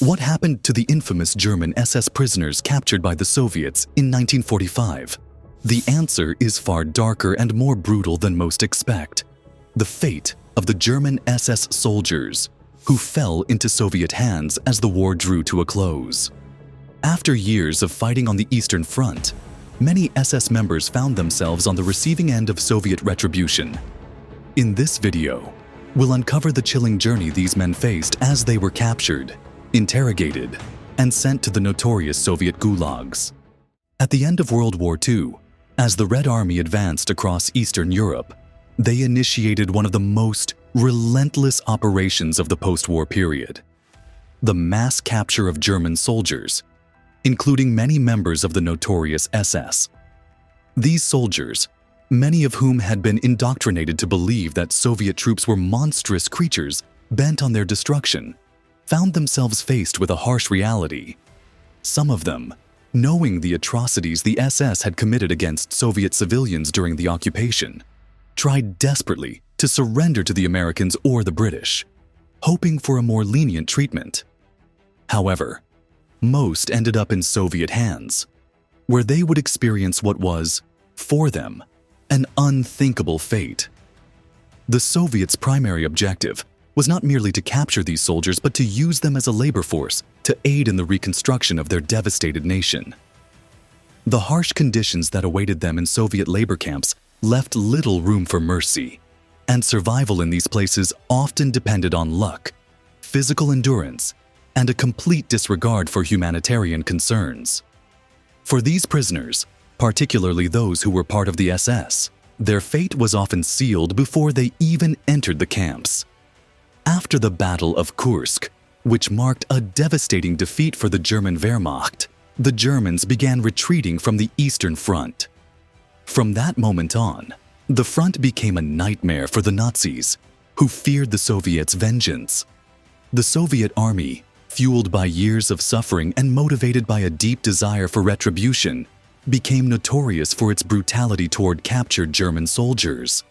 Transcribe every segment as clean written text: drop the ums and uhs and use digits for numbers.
What happened to the infamous German SS prisoners captured by the Soviets in 1945? The answer is far darker and more brutal than most expect. The fate of the German SS soldiers who fell into Soviet hands as the war drew to a close. After years of fighting on the Eastern Front, many SS members found themselves on the receiving end of Soviet retribution. In this video, we'll uncover the chilling journey these men faced as they were captured, interrogated, and sent to the notorious Soviet Gulags. At the end of World War II, as the Red Army advanced across Eastern Europe, they initiated one of the most relentless operations of the post-war period: the mass capture of German soldiers, including many members of the notorious SS. These soldiers, many of whom had been indoctrinated to believe that Soviet troops were monstrous creatures bent on their destruction, found themselves faced with a harsh reality. Some of them, knowing the atrocities the SS had committed against Soviet civilians during the occupation, tried desperately to surrender to the Americans or the British, hoping for a more lenient treatment. However, most ended up in Soviet hands, where they would experience what was, for them, an unthinkable fate. The Soviets' primary objective was not merely to capture these soldiers, but to use them as a labor force to aid in the reconstruction of their devastated nation. The harsh conditions that awaited them in Soviet labor camps left little room for mercy, and survival in these places often depended on luck, physical endurance, and a complete disregard for humanitarian concerns. For these prisoners, particularly those who were part of the SS, their fate was often sealed before they even entered the camps. After the Battle of Kursk, which marked a devastating defeat for the German Wehrmacht, the Germans began retreating from the Eastern Front. From that moment on, the front became a nightmare for the Nazis, who feared the Soviets' vengeance. The Soviet army, fueled by years of suffering and motivated by a deep desire for retribution, became notorious for its brutality toward captured German soldiers.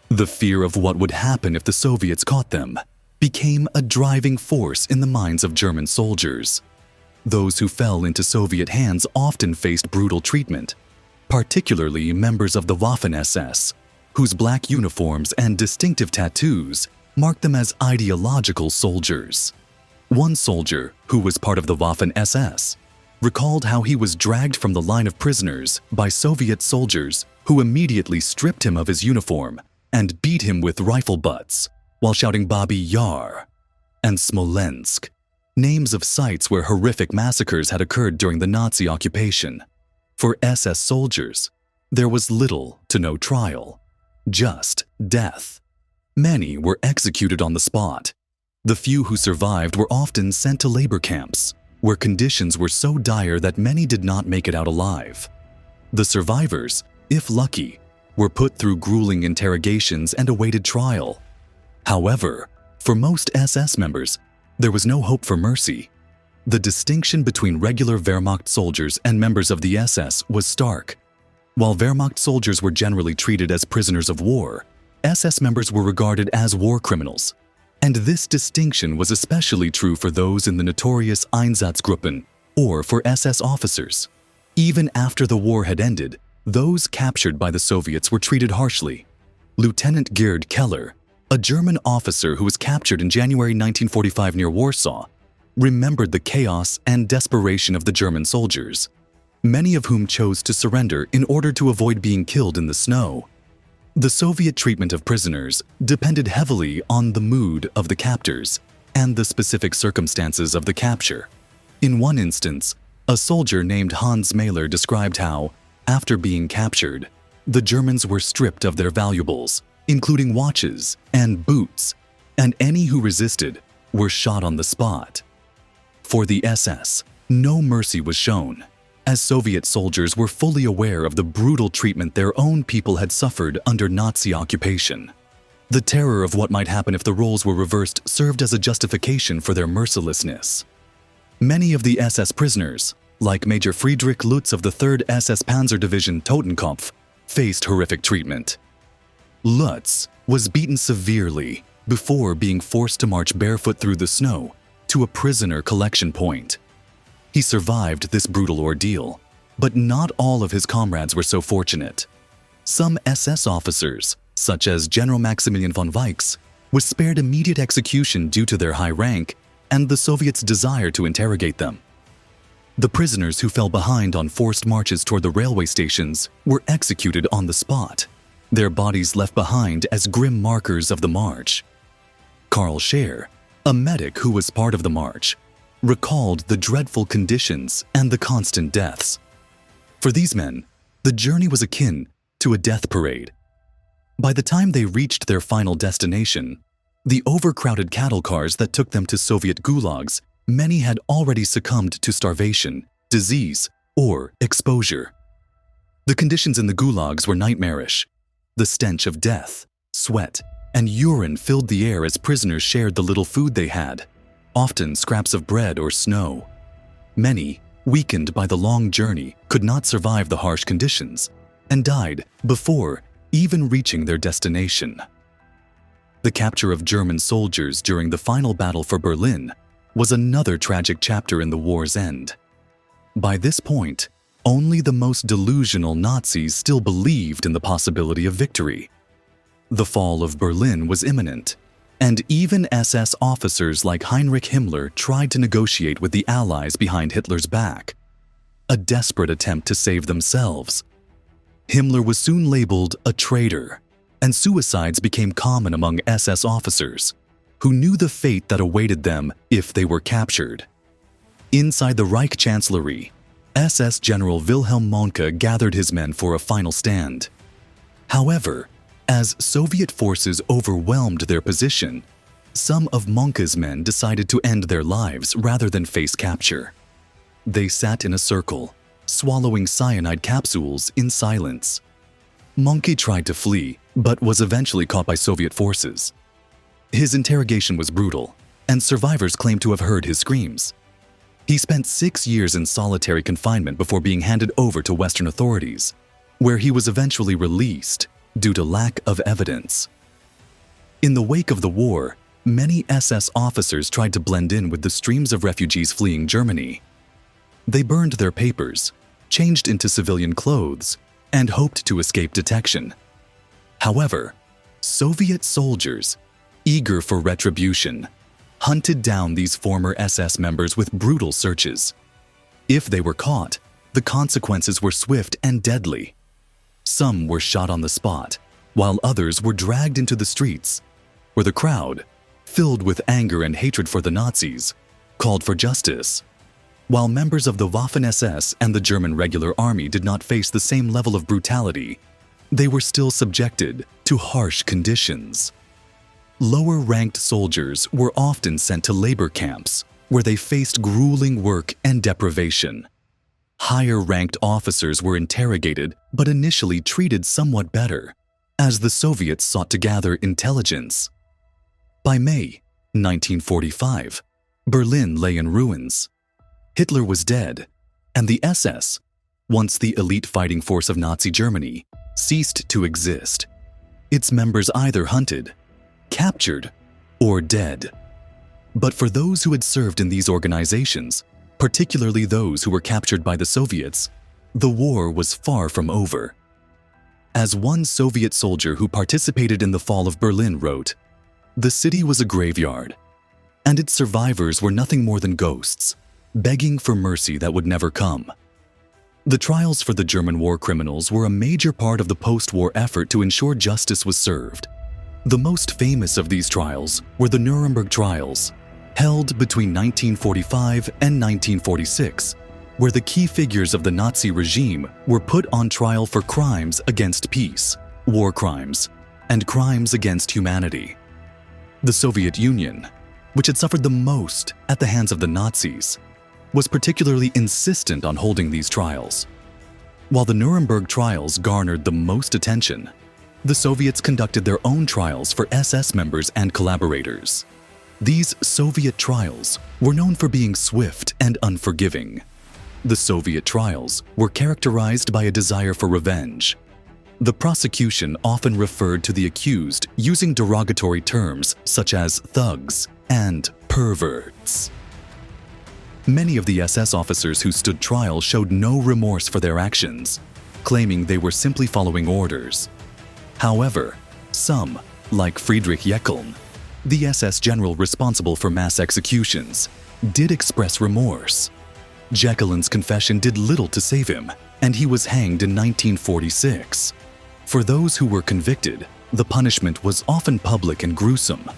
The fear of what would happen if the Soviets caught them became a driving force in the minds of German soldiers. Those who fell into Soviet hands often faced brutal treatment, particularly members of the Waffen-SS, whose black uniforms and distinctive tattoos marked them as ideological soldiers. One soldier, who was part of the Waffen-SS, recalled how he was dragged from the line of prisoners by Soviet soldiers who immediately stripped him of his uniform and beat him with rifle butts while shouting Babi Yar and Smolensk, names of sites where horrific massacres had occurred during the Nazi occupation. For SS soldiers, there was little to no trial, just death. Many were executed on the spot. The few who survived were often sent to labor camps, where conditions were so dire that many did not make it out alive. The survivors, if lucky, were put through grueling interrogations and awaited trial. However, for most SS members, there was no hope for mercy. The distinction between regular Wehrmacht soldiers and members of the SS was stark. While Wehrmacht soldiers were generally treated as prisoners of war, SS members were regarded as war criminals. And this distinction was especially true for those in the notorious Einsatzgruppen, or for SS officers. Even after the war had ended, those captured by the Soviets were treated harshly. Lieutenant Gerd Keller, a German officer who was captured in January 1945 near Warsaw, remembered the chaos and desperation of the German soldiers, many of whom chose to surrender in order to avoid being killed in the snow. The Soviet treatment of prisoners depended heavily on the mood of the captors and the specific circumstances of the capture. In one instance, a soldier named Hans Mahler described how, after being captured, the Germans were stripped of their valuables, including watches and boots, and any who resisted were shot on the spot. For the SS, no mercy was shown, as Soviet soldiers were fully aware of the brutal treatment their own people had suffered under Nazi occupation. The terror of what might happen if the roles were reversed served as a justification for their mercilessness. Many of the SS prisoners, like Major Friedrich Lutz of the 3rd SS Panzer Division Totenkopf, faced horrific treatment. Lutz was beaten severely before being forced to march barefoot through the snow to a prisoner collection point. He survived this brutal ordeal, but not all of his comrades were so fortunate. Some SS officers, such as General Maximilian von Weichs, was spared immediate execution due to their high rank and the Soviets' desire to interrogate them. The prisoners who fell behind on forced marches toward the railway stations were executed on the spot, their bodies left behind as grim markers of the march. Karl Scheer, a medic who was part of the march, recalled the dreadful conditions and the constant deaths. For these men, the journey was akin to a death parade. By the time they reached their final destination, the overcrowded cattle cars that took them to Soviet gulags, many had already succumbed to starvation, disease, or exposure. The conditions in the gulags were nightmarish. The stench of death, sweat, and urine filled the air as prisoners shared the little food they had, often scraps of bread or snow. Many, weakened by the long journey, could not survive the harsh conditions and died before even reaching their destination. The capture of German soldiers during the final battle for Berlin was another tragic chapter in the war's end. By this point, only the most delusional Nazis still believed in the possibility of victory. The fall of Berlin was imminent, and even SS officers like Heinrich Himmler tried to negotiate with the Allies behind Hitler's back, a desperate attempt to save themselves. Himmler was soon labeled a traitor, and suicides became common among SS officers, who knew the fate that awaited them if they were captured. Inside the Reich Chancellery, SS General Wilhelm Mohnke gathered his men for a final stand. However, as Soviet forces overwhelmed their position, some of Mohnke's men decided to end their lives rather than face capture. They sat in a circle, swallowing cyanide capsules in silence. Mohnke tried to flee, but was eventually caught by Soviet forces. His interrogation was brutal, and survivors claimed to have heard his screams. He spent 6 years in solitary confinement before being handed over to Western authorities, where he was eventually released due to lack of evidence. In the wake of the war, many SS officers tried to blend in with the streams of refugees fleeing Germany. They burned their papers, changed into civilian clothes, and hoped to escape detection. However, Soviet soldiers, eager for retribution, hunted down these former SS members with brutal searches. If they were caught, the consequences were swift and deadly. Some were shot on the spot, while others were dragged into the streets, where the crowd, filled with anger and hatred for the Nazis, called for justice. While members of the Waffen-SS and the German Regular Army did not face the same level of brutality, they were still subjected to harsh conditions. Lower-ranked soldiers were often sent to labor camps, where they faced grueling work and deprivation. Higher-ranked officers were interrogated but initially treated somewhat better, as the Soviets sought to gather intelligence. By May 1945, Berlin lay in ruins. Hitler was dead, and the SS, once the elite fighting force of Nazi Germany, ceased to exist. Its members either hunted, captured, or dead. But for those who had served in these organizations, particularly those who were captured by the Soviets, the war was far from over. As one Soviet soldier who participated in the fall of Berlin wrote, "The city was a graveyard, and its survivors were nothing more than ghosts, begging for mercy that would never come." The trials for the German war criminals were a major part of the post-war effort to ensure justice was served. The most famous of these trials were the Nuremberg trials, held between 1945 and 1946, where the key figures of the Nazi regime were put on trial for crimes against peace, war crimes, and crimes against humanity. The Soviet Union, which had suffered the most at the hands of the Nazis, was particularly insistent on holding these trials. While the Nuremberg trials garnered the most attention, the Soviets conducted their own trials for SS members and collaborators. These Soviet trials were known for being swift and unforgiving. The Soviet trials were characterized by a desire for revenge. The prosecution often referred to the accused using derogatory terms such as thugs and perverts. Many of the SS officers who stood trial showed no remorse for their actions, claiming they were simply following orders. However, some, like Friedrich Jeckeln, the SS general responsible for mass executions, did express remorse. Jeckelin's confession did little to save him, and he was hanged in 1946. For those who were convicted, the punishment was often public and gruesome.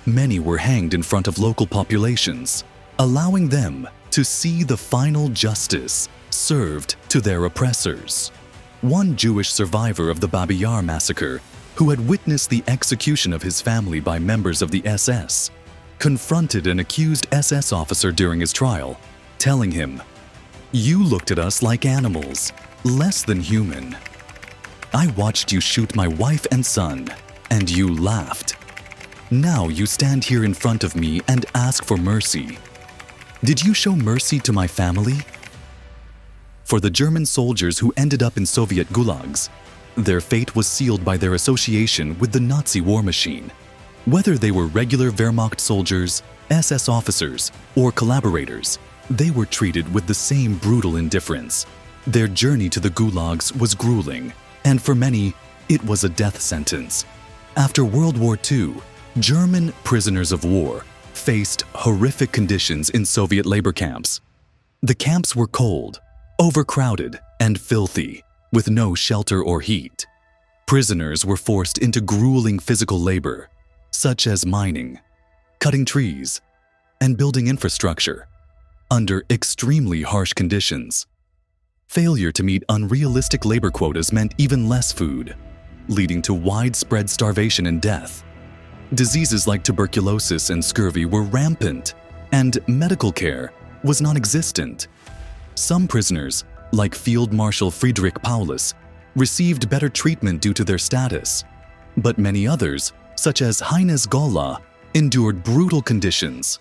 Many were hanged in front of local populations, allowing them to see the final justice served to their oppressors. One Jewish survivor of the Babi Yar massacre, who had witnessed the execution of his family by members of the SS, confronted an accused SS officer during his trial, telling him, "You looked at us like animals, less than human. I watched you shoot my wife and son, and you laughed. Now you stand here in front of me and ask for mercy. Did you show mercy to my family?" For the German soldiers who ended up in Soviet gulags, their fate was sealed by their association with the Nazi war machine. Whether they were regular Wehrmacht soldiers, SS officers, or collaborators, they were treated with the same brutal indifference. Their journey to the gulags was grueling, and for many, it was a death sentence. After World War II, German prisoners of war faced horrific conditions in Soviet labor camps. The camps were cold, overcrowded, and filthy, with no shelter or heat. Prisoners were forced into grueling physical labor, such as mining, cutting trees, and building infrastructure, under extremely harsh conditions. Failure to meet unrealistic labor quotas meant even less food, leading to widespread starvation and death. Diseases like tuberculosis and scurvy were rampant, and medical care was non-existent. Some prisoners, like Field Marshal Friedrich Paulus, received better treatment due to their status, but many others, such as Heines Golla, endured brutal conditions.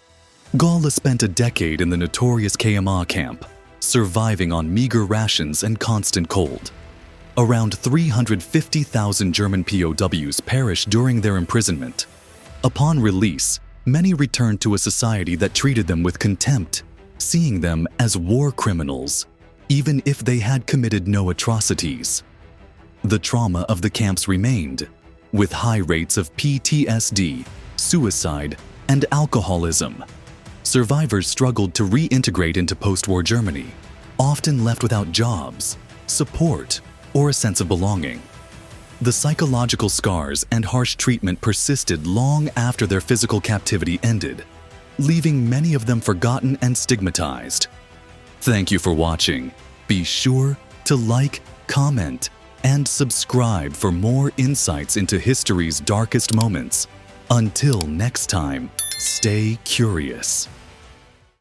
Golla spent a decade in the notorious KMA camp, surviving on meager rations and constant cold. Around 350,000 German POWs perished during their imprisonment. Upon release, many returned to a society that treated them with contempt, seeing them as war criminals, even if they had committed no atrocities. The trauma of the camps remained, with high rates of PTSD, suicide, and alcoholism. Survivors struggled to reintegrate into post-war Germany, often left without jobs, support, or a sense of belonging. The psychological scars and harsh treatment persisted long after their physical captivity ended, leaving many of them forgotten and stigmatized. Thank you for watching. Be sure to like, comment, and subscribe for more insights into history's darkest moments. Until next time, stay curious.